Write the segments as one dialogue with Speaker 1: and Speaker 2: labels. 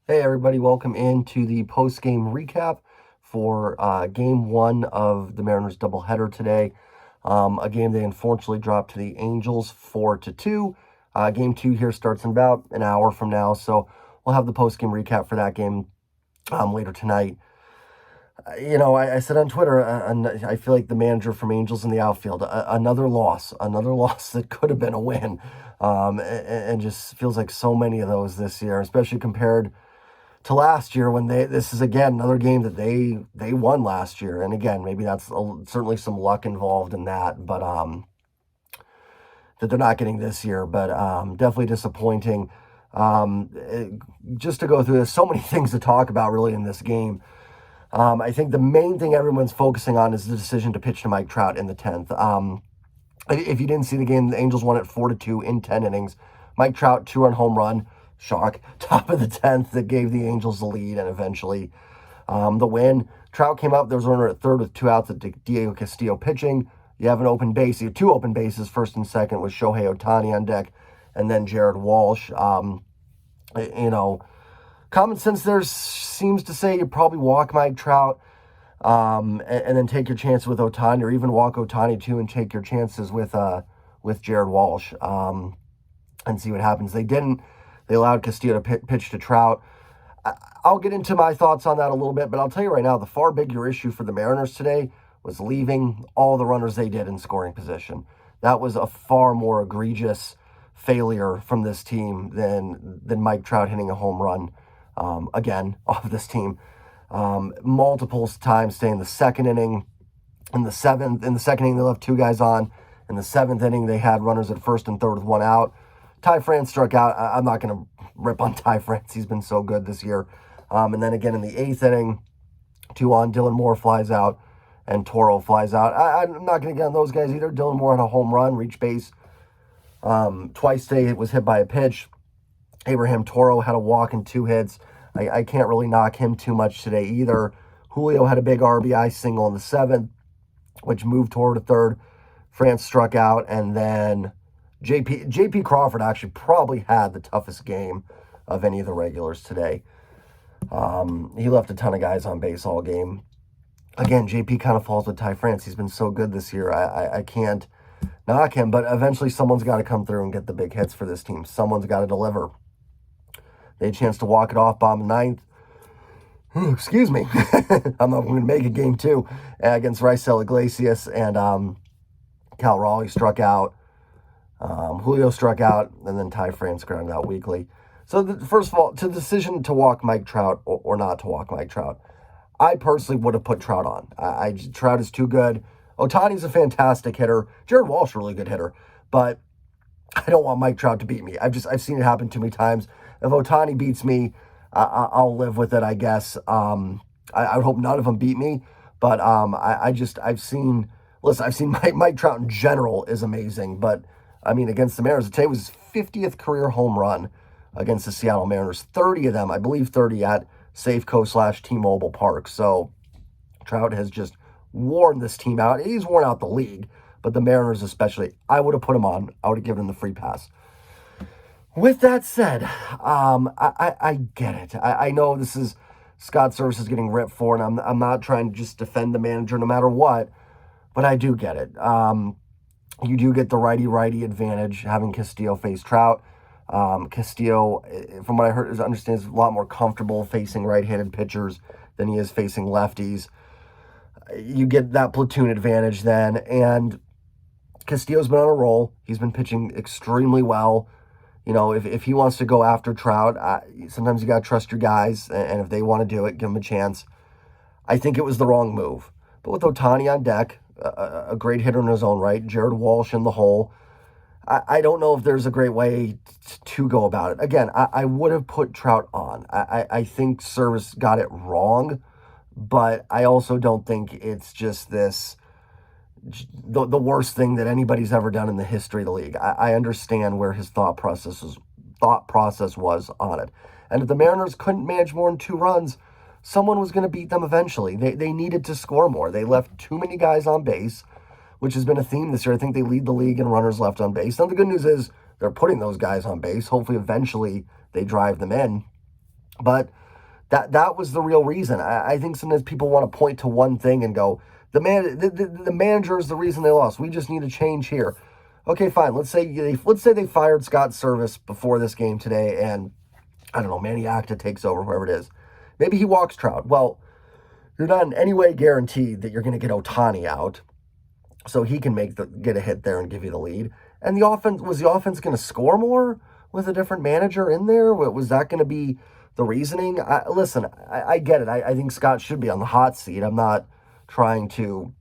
Speaker 1: Hey everybody, welcome into the post-game recap for game one of the Mariners doubleheader today. A game they unfortunately dropped to the Angels 4-2. Game two here starts in about an hour from now, so we'll have the post-game recap for that game later tonight. I said on Twitter, I feel like the manager from Angels in the outfield, another loss that could have been a win, and just feels like so many of those this year, especially compared to last year when this is again another game that they won last year. And again, maybe that's certainly some luck involved in that, but that they're not getting this year, but definitely disappointing. Just to go through, there's so many things to talk about really in this game. I think the main thing everyone's focusing on is the decision to pitch to Mike Trout in the 10th. If you didn't see the game, the Angels won it 4-2 in 10 innings. Mike Trout, 2-run home run. Shock. Top of the 10th that gave the Angels the lead and eventually the win. Trout came up. There was a runner at third with 2 outs at Diego Castillo pitching. You have an open base. You have 2 open bases, first and second, with Shohei Ohtani on deck, and then Jared Walsh. Common sense there seems to say you probably walk Mike Trout and then take your chance with Ohtani, or even walk Ohtani too and take your chances with Jared Walsh and see what happens. They didn't. They allowed Castillo to pitch to Trout. I'll get into my thoughts on that a little bit, but I'll tell you right now, the far bigger issue for the Mariners today was leaving all the runners they did in scoring position. That was a far more egregious failure from this team than Mike Trout hitting a home run again off this team. Multiple times stay in the second inning. In the second inning, they left 2 guys on. In the 7th inning, they had runners at first and third with 1 out. Ty France struck out. I'm not going to rip on Ty France. He's been so good this year. And then again in the 8th inning, 2 on, Dylan Moore flies out, and Toro flies out. I'm not going to get on those guys either. Dylan Moore had a home run, reached base. Twice today was hit by a pitch. Abraham Toro had a walk and 2 hits. I can't really knock him too much today either. Julio had a big RBI single in the 7th, which moved Toro to third. France struck out, and then JP Crawford actually probably had the toughest game of any of the regulars today. He left a ton of guys on base all game. Again, JP kind of falls with Ty France. He's been so good this year. I can't knock him, but eventually someone's got to come through and get the big hits for this team. Someone's got to deliver. They had a chance to walk it off, bottom of the 9th. Excuse me. I'm not going to make it game 2 against Raisel Iglesias, and Cal Raleigh struck out. Julio struck out, and then Ty France grounded out weakly. So, first of all, to the decision to walk Mike Trout or not to walk Mike Trout, I personally would have put Trout on. Trout is too good. Ohtani's a fantastic hitter. Jared Walsh, a really good hitter. But I don't want Mike Trout to beat me. I've seen it happen too many times. If Ohtani beats me, I'll live with it, I guess. I would hope none of them beat me. But I've seen Mike Trout in general is amazing. But I mean, against the Mariners, today was his 50th career home run against the Seattle Mariners. 30 of them, I believe 30 at Safeco/T-Mobile Park. So Trout has just worn this team out. He's worn out the league, but the Mariners especially. I would have put him on. I would have given him the free pass. With that said, I get it. I know this is Scott Service is getting ripped for, and I'm not trying to just defend the manager no matter what, but I do get it. You do get the righty-righty advantage having Castillo face Trout. Castillo, from what I heard, understands a lot more comfortable facing right-handed pitchers than he is facing lefties. You get that platoon advantage then, and Castillo's been on a roll. He's been pitching extremely well. You know, if he wants to go after Trout, sometimes you got to trust your guys, and if they want to do it, give them a chance. I think it was the wrong move. But with Ohtani on deck, a great hitter in his own right, Jared Walsh in the hole, I don't know if there's a great way to go about it. Again, I would have put Trout on. I think Service got it wrong, but I also don't think it's just the worst thing that anybody's ever done in the history of the league. I understand where his thought process was on it. And if the Mariners couldn't manage more than 2 runs, someone was going to beat them eventually. They needed to score more. They left too many guys on base, which has been a theme this year. I think they lead the league in runners left on base. Now, the good news is they're putting those guys on base. Hopefully, eventually, they drive them in. But that was the real reason. I think sometimes people want to point to one thing and go, the manager is the reason they lost. We just need a change here. Okay, fine. Let's say they fired Scott Service before this game today, and I don't know, Manny Acta takes over, whoever it is. Maybe he walks Trout. Well, you're not in any way guaranteed that you're going to get Ohtani out, so he can get a hit there and give you the lead. And the offense going to score more with a different manager in there? Was that going to be the reasoning? I get it. I think Scott should be on the hot seat. I'm not trying to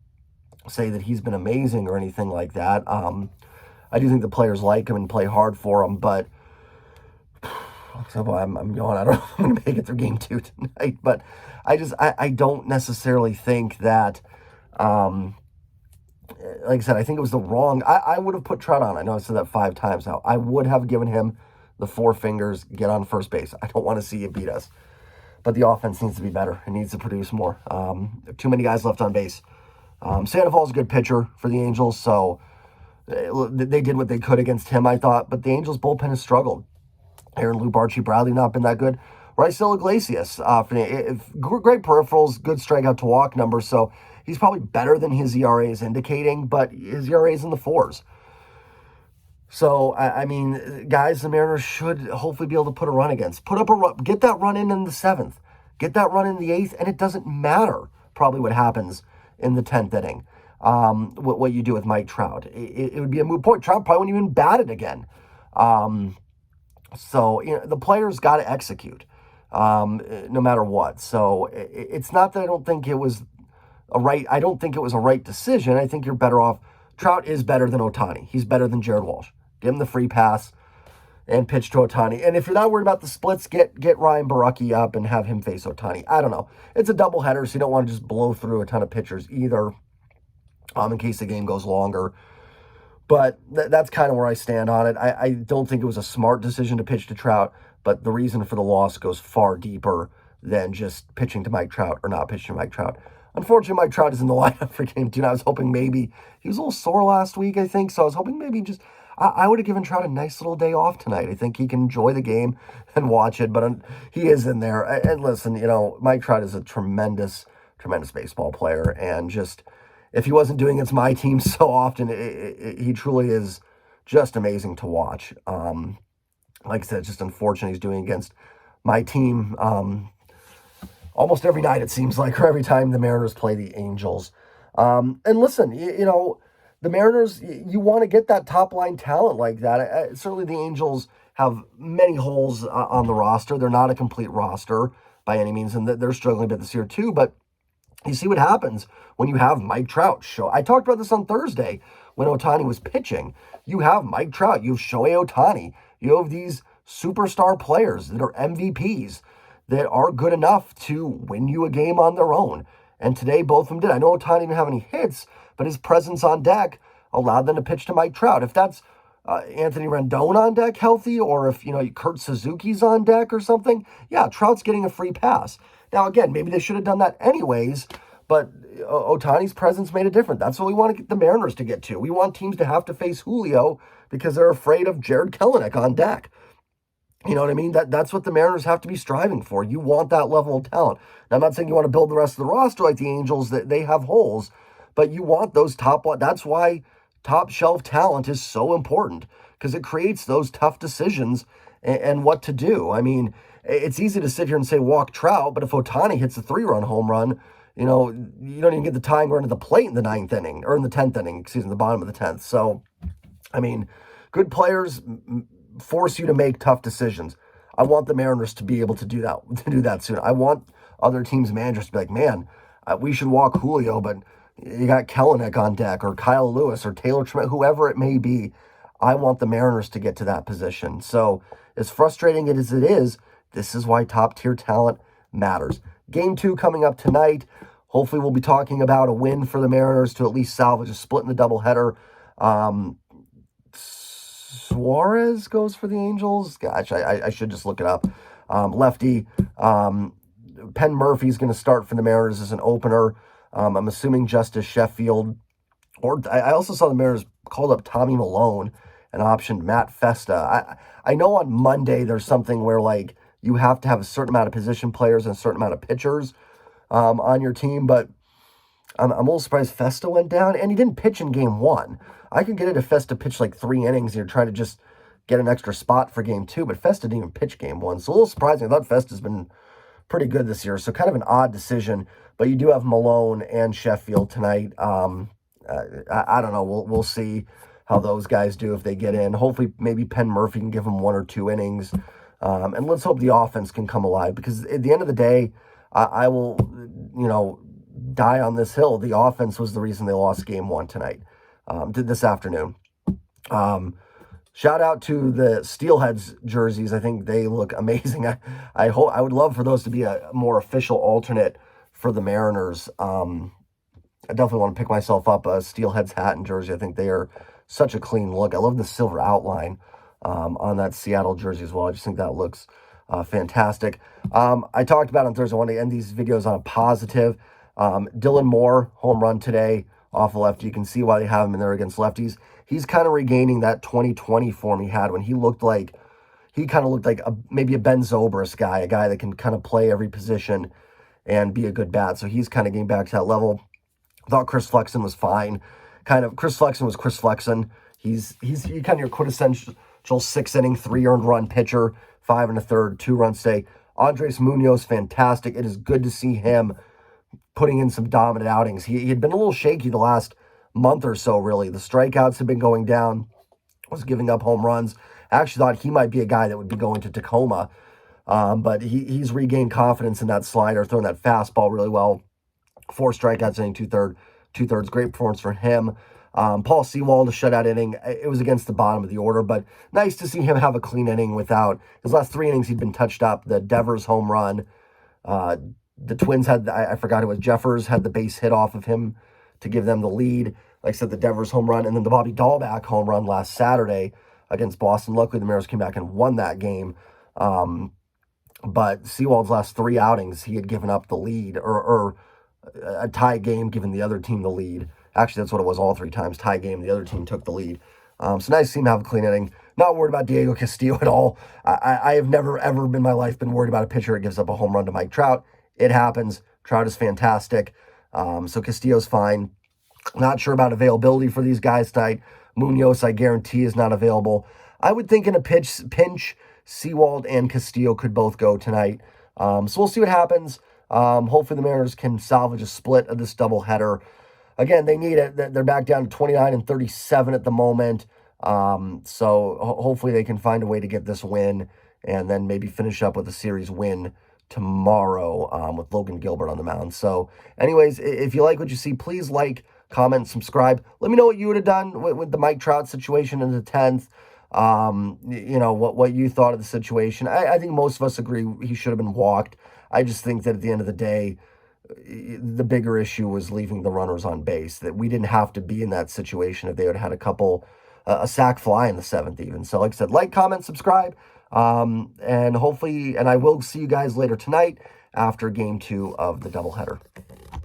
Speaker 1: say that he's been amazing or anything like that. I do think the players like him and play hard for him, but I'm going. I don't know if I'm going to make it through game 2 tonight, but I don't necessarily think that. Like I said, I think it was the wrong. I would have put Trout on. I know I said that 5 times now. I would have given him the 4 fingers, get on first base. I don't want to see you beat us. But the offense needs to be better. It needs to produce more. Too many guys left on base. Sandoval's a good pitcher for the Angels, so they did what they could against him, I thought. But the Angels' bullpen has struggled. Aaron Luke, Archie Bradley not been that good. Raisel Iglesias, great peripherals, good strikeout to walk numbers, so he's probably better than his ERA is indicating, but his ERA is in the 4s. So, I mean, guys, the Mariners should hopefully be able to put a run against. Put up a run, get that run in the 7th. Get that run in the 8th, and it doesn't matter probably what happens in the 10th inning, what you do with Mike Trout. It would be a moot point. Trout probably wouldn't even bat it again. So, the players got to execute no matter what. So, it's not that I don't think it was a right decision. I think you're better off. Trout is better than Ohtani. He's better than Jared Walsh. Give him the free pass and pitch to Ohtani. And if you're not worried about the splits, get Ryan Baraki up and have him face Ohtani. I don't know. It's a doubleheader, so you don't want to just blow through a ton of pitchers either, in case the game goes longer. But that's kind of where I stand on it. I don't think it was a smart decision to pitch to Trout, but the reason for the loss goes far deeper than just pitching to Mike Trout or not pitching to Mike Trout. Unfortunately, Mike Trout is in the lineup for game 2. And I was hoping maybe he was a little sore last week, I think. So I was hoping maybe I would have given Trout a nice little day off tonight. I think he can enjoy the game and watch it, but he is in there. And listen, Mike Trout is a tremendous, tremendous baseball player. And just, if he wasn't doing against my team so often, he truly is just amazing to watch. Like I said, it's just unfortunate he's doing against my team almost every night, it seems like, or every time the Mariners play the Angels. And listen, the Mariners, you want to get that top-line talent like that. Certainly the Angels have many holes on the roster. They're not a complete roster by any means, and they're struggling a bit this year too. But you see what happens when you have Mike Trout. I talked about this on Thursday when Ohtani was pitching. You have Mike Trout. You have Shohei Ohtani. You have these superstar players that are MVPs that are good enough to win you a game on their own. And today, both of them did. I know Ohtani didn't have any hits, but his presence on deck allowed them to pitch to Mike Trout. If that's Anthony Rendon on deck healthy, or if, Kurt Suzuki's on deck or something, yeah, Trout's getting a free pass. Now, again, maybe they should have done that anyways, but Ohtani's presence made it different. That's what we want to get the Mariners to get to. We want teams to have to face Julio because they're afraid of Jared Kelenic on deck. You know what I mean? That's what the Mariners have to be striving for. You want that level of talent. Now, I'm not saying you want to build the rest of the roster like the Angels, that they have holes, but you want those that's why top shelf talent is so important, because it creates those tough decisions and what to do. I mean, it's easy to sit here and say walk Trout, but if Ohtani hits a 3-run home run, you don't even get the tying run to the plate in the 9th inning, or in the 10th inning, the bottom of the 10th. So, I mean, good players force you to make tough decisions. I want the Mariners to be able to do that soon. I want other teams' managers to be like, man, we should walk Julio, but you got Kelenic on deck, or Kyle Lewis, or Taylor Trent, whoever it may be. I want the Mariners to get to that position. So as frustrating as it is, this is why top-tier talent matters. Game 2 coming up tonight. Hopefully we'll be talking about a win for the Mariners to at least salvage a split in the doubleheader. Suarez goes for the Angels. Gosh, I should just look it up. Lefty. Penn Murphy's going to start for the Mariners as an opener. I'm assuming Justice Sheffield. Or I also saw the Mariners called up Tommy Malone and optioned Matt Festa. I know on Monday there's something where, like, you have to have a certain amount of position players and a certain amount of pitchers on your team. But I'm a little surprised Festa went down, and he didn't pitch in game 1. I could get it if Festa pitched like 3 innings. You're trying to just get an extra spot for game 2, but Festa didn't even pitch game 1. So a little surprising. I thought Festa's been pretty good this year, so kind of an odd decision. But you do have Malone and Sheffield tonight. I don't know. We'll see how those guys do if they get in. Hopefully, maybe Penn Murphy can give them 1 or 2 innings. And let's hope the offense can come alive, because at the end of the day, I will, die on this hill. The offense was the reason they lost game 1 tonight, this afternoon. Shout out to the Steelheads jerseys. I think they look amazing. I would love for those to be a more official alternate for the Mariners. I definitely want to pick myself up a Steelheads hat and jersey. I think they are such a clean look. I love the silver outline on that Seattle jersey as well. I just think that looks fantastic. I talked about on Thursday. I want to end these videos on a positive. Dylan Moore, home run today off a lefty. You can see why they have him in there against lefties. He's kind of regaining that 2020 form he had when he kind of looked like maybe a Ben Zobrist guy, a guy that can kind of play every position and be a good bat. So he's kind of getting back to that level. I thought Chris Flexen was fine. Chris Flexen was Chris Flexen. He's kind of your quintessential 6-inning, 3 earned run pitcher, 5 1/3, 2-run stay. Andres Munoz, fantastic. It is good to see him putting in some dominant outings. He had been a little shaky the last month or so, really. The strikeouts have been going down, was giving up home runs. I actually thought he might be a guy that would be going to Tacoma, but he's regained confidence in that slider, throwing that fastball really well. 4 strikeouts, inning, two-thirds. Great performance for him. Paul Sewald, a shutout inning. It was against the bottom of the order, but nice to see him have a clean inning without his last 3 innings. He'd been touched up. The Devers home run. The Twins had, I forgot it was Jeffers, had the base hit off of him to give them the lead. Like I said, the Devers home run, and then the Bobby Dahlback home run last Saturday against Boston. Luckily, the Mariners came back and won that game. But Sewald's last 3 outings, he had given up the lead, or a tie game, giving the other team the lead. Actually, that's what it was all 3 times. Tie game, the other team took the lead. So nice to see him have a clean inning. Not worried about Diego Castillo at all. I have never, ever in my life been worried about a pitcher that gives up a home run to Mike Trout. It happens. Trout is fantastic. So Castillo's fine. Not sure about availability for these guys tonight. Munoz, I guarantee, is not available. I would think in a pinch, Sewald and Castillo could both go tonight. So we'll see what happens. Hopefully the Mariners can salvage a split of this doubleheader. Again, they need it. They're back down to 29 and 37 at the moment. So hopefully they can find a way to get this win and then maybe finish up with a series win tomorrow with Logan Gilbert on the mound. So anyways, if you like what you see, please like, comment, subscribe. Let me know what you would have done with the Mike Trout situation in the 10th. What you thought of the situation. I think most of us agree he should have been walked. I just think that at the end of the day, the bigger issue was leaving the runners on base, that we didn't have to be in that situation if they would have had a sac fly in the 7th even. So like I said, like, comment, subscribe, and hopefully, and I will see you guys later tonight after game 2 of the doubleheader.